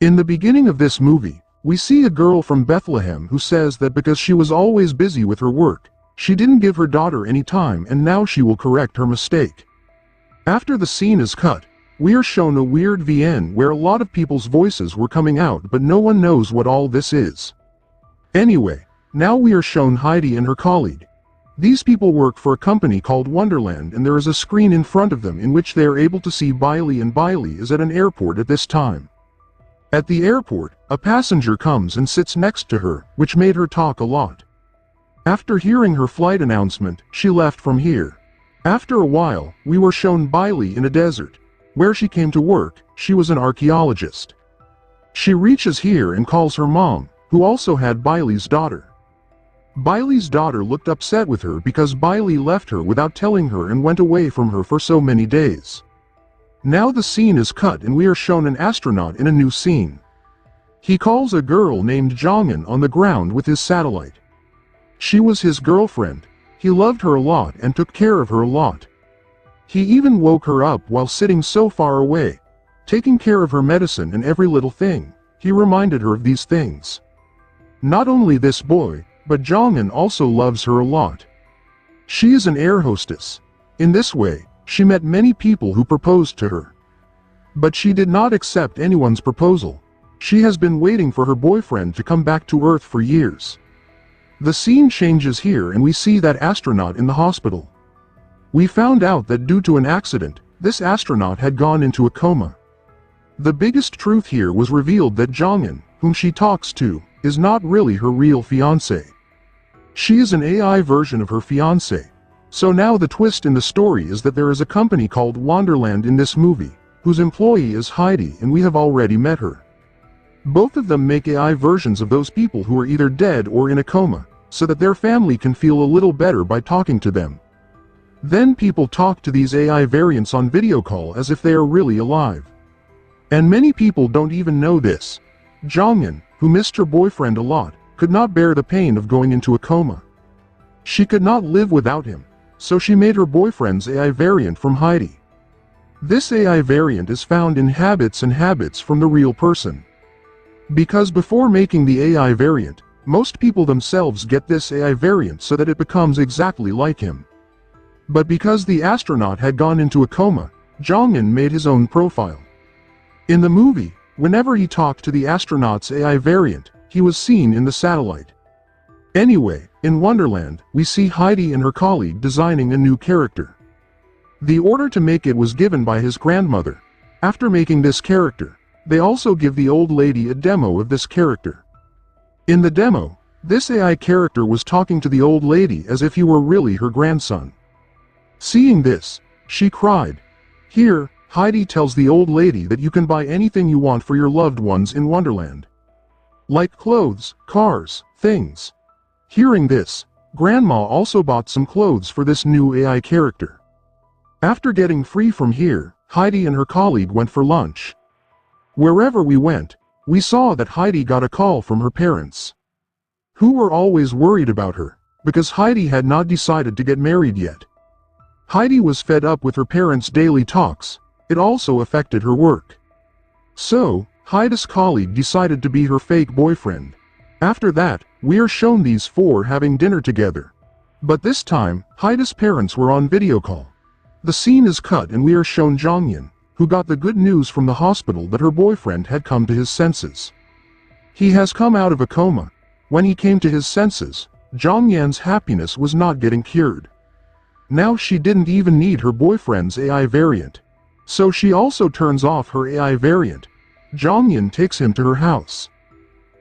In the beginning of this movie, we see a girl from Bethlehem who says that because she was always busy with her work, she didn't give her daughter any time and now she will correct her mistake. After the scene is cut, we are shown a weird VN where a lot of people's voices were coming out but no one knows what all this is. Anyway, now we are shown Heidi and her colleague. These people work for a company called Wonderland and there is a screen in front of them in which they are able to see Bailey, and Bailey is at an airport at this time. At the airport, a passenger comes and sits next to her, which made her talk a lot. After hearing her flight announcement, she left from here. After a while, we were shown Bailey in a desert. Where she came to work, she was an archaeologist. She reaches here and calls her mom, who also had Bailey's daughter. Bailey's daughter looked upset with her because Bailey left her without telling her and went away from her for so many days. Now the scene is cut and we are shown an astronaut in a new scene. He calls a girl named Jongin on the ground with his satellite. She was his girlfriend. He loved her a lot and took care of her a lot. He even woke her up while sitting so far away, taking care of her medicine and every little thing. He reminded her of these things. Not only this boy, but Jongin also loves her a lot. She is an air hostess. In this way, she met many people who proposed to her. But she did not accept anyone's proposal. She has been waiting for her boyfriend to come back to Earth for years. The scene changes here and we see that astronaut in the hospital. We found out that due to an accident, this astronaut had gone into a coma. The biggest truth here was revealed that Jongin, whom she talks to, is not really her real fiancé. She is an AI version of her fiancé. So now the twist in the story is that there is a company called Wonderland in this movie, whose employee is Heidi and we have already met her. Both of them make AI versions of those people who are either dead or in a coma, so that their family can feel a little better by talking to them. Then people talk to these AI variants on video call as if they are really alive. And many people don't even know this. Jongin, who missed her boyfriend a lot, could not bear the pain of going into a coma. She could not live without him, so she made her boyfriend's AI variant from Heidi. This AI variant is found in habits and habits from the real person. Because before making the AI variant, most people themselves get this AI variant so that it becomes exactly like him. But because the astronaut had gone into a coma, Jongin made his own profile. In the movie, whenever he talked to the astronaut's AI variant, he was seen in the satellite. Anyway, in Wonderland, we see Heidi and her colleague designing a new character. The order to make it was given by his grandmother. After making this character, they also give the old lady a demo of this character. In the demo, this AI character was talking to the old lady as if he were really her grandson. Seeing this, she cried. Here, Heidi tells the old lady that you can buy anything you want for your loved ones in Wonderland. Like clothes, cars, things. Hearing this, Grandma also bought some clothes for this new AI character. After getting free from here, Heidi and her colleague went for lunch. Wherever we went, we saw that Heidi got a call from her parents, who were always worried about her, because Heidi had not decided to get married yet. Heidi was fed up with her parents' daily talks. It also affected her work. So, Heidi's colleague decided to be her fake boyfriend. After that, we are shown these four having dinner together. But this time, Heidi's parents were on video call. The scene is cut and we are shown Jongin, who got the good news from the hospital that her boyfriend had come to his senses. He has come out of a coma. When he came to his senses, Jongyan's happiness was not getting cured. Now she didn't even need her boyfriend's AI variant. So she also turns off her AI variant. Jongyan takes him to her house.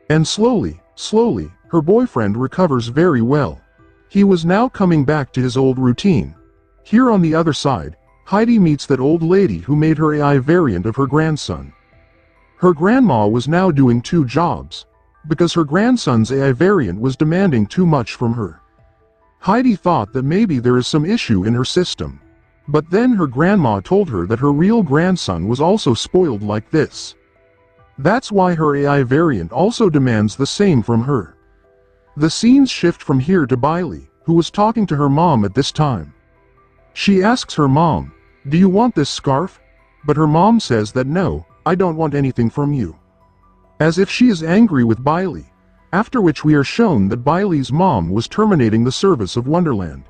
And slowly, her boyfriend recovers very well. He was now coming back to his old routine. Here on the other side, Heidi meets that old lady who made her AI variant of her grandson. Her grandma was now doing 2 jobs, because her grandson's AI variant was demanding too much from her. Heidi thought that maybe there is some issue in her system. But then her grandma told her that her real grandson was also spoiled like this. That's why her AI variant also demands the same from her. The scenes shift from here to Bailey, who was talking to her mom at this time. She asks her mom, "Do you want this scarf?" But her mom says that no, I don't want anything from you. as if she is angry with Bailey, after which we are shown that Bailey's mom was terminating the service of Wonderland.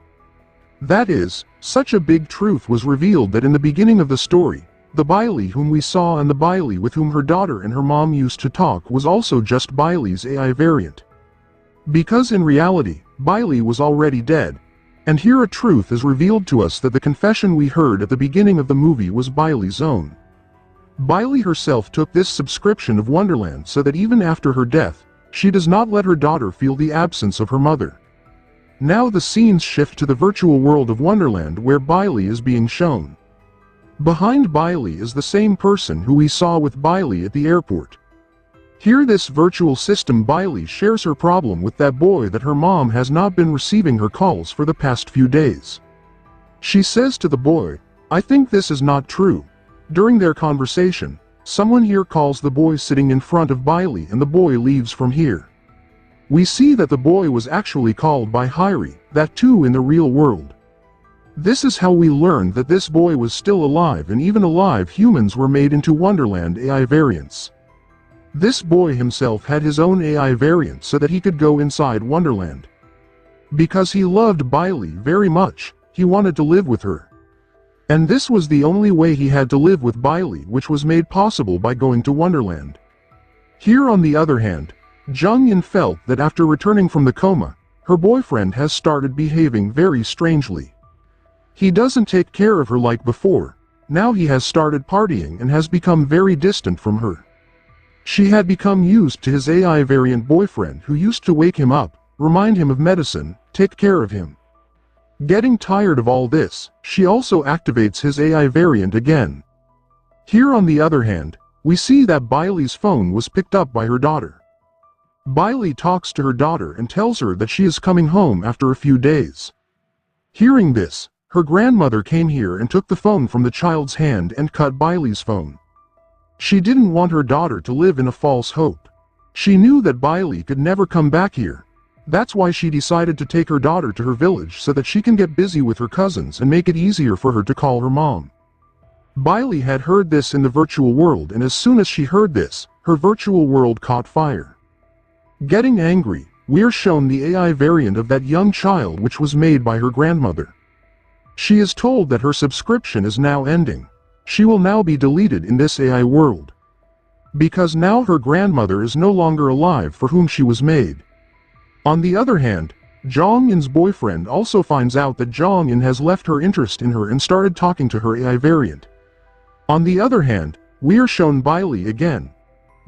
That is, such a big truth was revealed that in the beginning of the story, the Bailey whom we saw and the Bailey with whom her daughter and her mom used to talk was also just Bailey's AI variant. Because in reality, Bailey was already dead. And here a truth is revealed to us that the confession we heard at the beginning of the movie was Bailey's own. Bailey herself took this subscription of Wonderland so that even after her death, she does not let her daughter feel the absence of her mother. Now the scenes shift to the virtual world of Wonderland where Bailey is being shown. Behind Bailey is the same person who we saw with Bailey at the airport. Here this virtual system Bailey shares her problem with that boy that her mom has not been receiving her calls for the past few days. She says to the boy, "I think this is not true." During their conversation, someone here calls the boy sitting in front of Bailey and the boy leaves from here. We see that the boy was actually called by Hyrie, that too in the real world. This is how we learned that this boy was still alive, and even alive humans were made into Wonderland AI variants. This boy himself had his own AI variant so that he could go inside Wonderland. Because he loved Bailey very much, he wanted to live with her. And this was the only way he had to live with Bailey, which was made possible by going to Wonderland. Here on the other hand, Jung-in felt that after returning from the coma, her boyfriend has started behaving very strangely. He doesn't take care of her like before. Now he has started partying and has become very distant from her. She had become used to his AI variant boyfriend who used to wake him up, remind him of medicine, take care of him. Getting tired of all this, she also activates his AI variant again. Here on the other hand, we see that Bailey's phone was picked up by her daughter. Bailey talks to her daughter and tells her that she is coming home after a few days. Hearing this, her grandmother came here and took the phone from the child's hand and cut Bailey's phone. She didn't want her daughter to live in a false hope. She knew that Bailey could never come back here. That's why she decided to take her daughter to her village so that she can get busy with her cousins and make it easier for her to call her mom. Bailey had heard this in the virtual world, and as soon as she heard this, her virtual world caught fire. Getting angry, we are shown the AI variant of that young child which was made by her grandmother. She is told that her subscription is now ending. She will now be deleted in this AI world. Because now her grandmother is no longer alive for whom she was made. On the other hand, Jong-in's boyfriend also finds out that Jong-in has left her interest in her and started talking to her AI variant. On the other hand, we are shown Bailey again.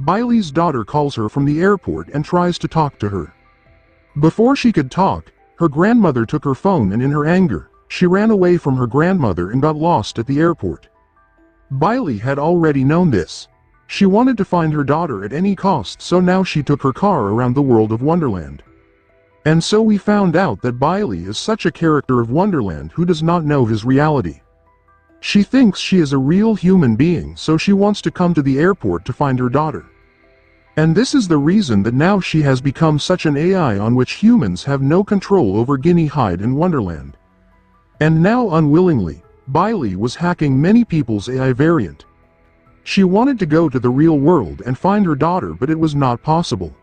Bailey's daughter calls her from the airport and tries to talk to her. Before she could talk, her grandmother took her phone and in her anger, she ran away from her grandmother and got lost at the airport. Bailey had already known this. She wanted to find her daughter at any cost, so now she took her car around the world of Wonderland. And so we found out that Bailey is such a character of Wonderland who does not know his reality. She thinks she is a real human being, so she wants to come to the airport to find her daughter. And this is the reason that now she has become such an AI on which humans have no control over Guinea Hyde in Wonderland. And now unwillingly, Bailey was hacking many people's AI variant. She wanted to go to the real world and find her daughter, but it was not possible.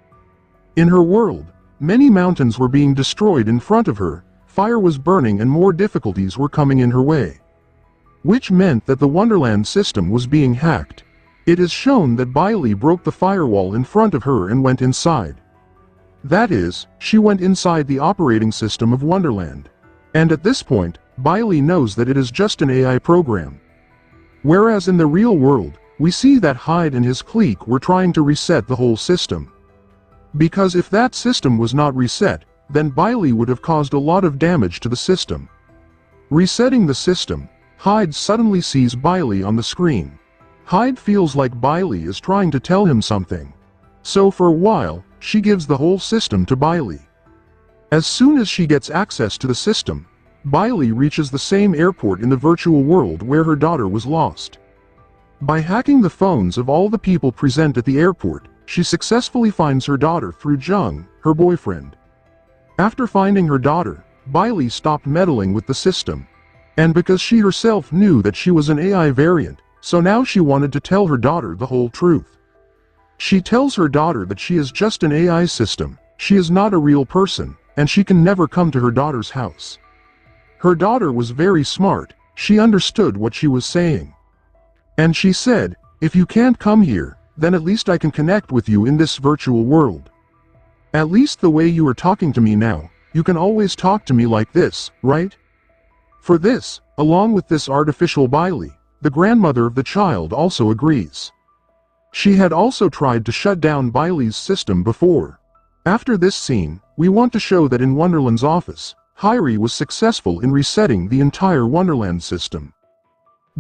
In her world, many mountains were being destroyed in front of her, fire was burning and more difficulties were coming in her way. Which meant that the Wonderland system was being hacked. It is shown that Bailey broke the firewall in front of her and went inside. That is, she went inside the operating system of Wonderland. And at this point, Bailey knows that it is just an AI program. Whereas in the real world, we see that Hyde and his clique were trying to reset the whole system. Because if that system was not reset, then Bailey would have caused a lot of damage to the system. Resetting the system, Hyde suddenly sees Bailey on the screen. Hyde feels like Bailey is trying to tell him something. So for a while, she gives the whole system to Bailey. As soon as she gets access to the system, Bailey reaches the same airport in the virtual world where her daughter was lost. By hacking the phones of all the people present at the airport, she successfully finds her daughter through Jung, her boyfriend. After finding her daughter, Bailey stopped meddling with the system. And because she herself knew that she was an AI variant, so now she wanted to tell her daughter the whole truth. She tells her daughter that she is just an AI system, she is not a real person, and she can never come to her daughter's house. Her daughter was very smart, she understood what she was saying. And she said, "If you can't come here, then at least I can connect with you in this virtual world. At least the way you are talking to me now, you can always talk to me like this, right?" For this, along with this artificial Bailey, the grandmother of the child also agrees. She had also tried to shut down Bailey's system before. After this scene, we want to show that in Wonderland's office, Hyrie was successful in resetting the entire Wonderland system.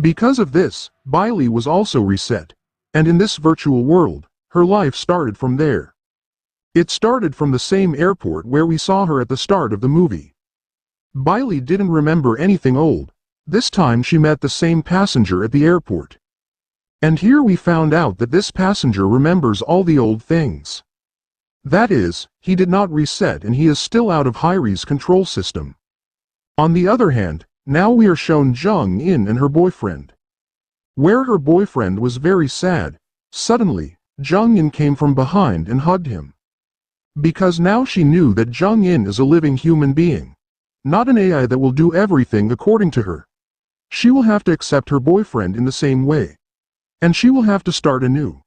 Because of this, Bailey was also reset, and in this virtual world, her life started from there. It started from the same airport where we saw her at the start of the movie. Bailey didn't remember anything old. This time she met the same passenger at the airport. And here we found out that this passenger remembers all the old things. That is, he did not reset and he is still out of Hyrie's control system. On the other hand, now we are shown Jung-in and her boyfriend. Where her boyfriend was very sad, suddenly, Jung-in came from behind and hugged him. Because now she knew that Jung-in is a living human being. Not an AI that will do everything according to her. She will have to accept her boyfriend in the same way. And she will have to start anew.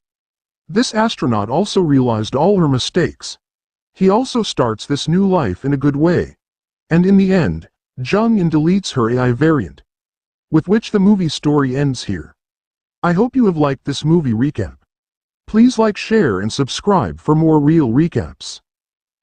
This astronaut also realized all her mistakes. He also starts this new life in a good way. And in the end, Jung-in deletes her AI variant. With which the movie story ends here. I hope you have liked this movie recap. Please like, share and subscribe for more real recaps.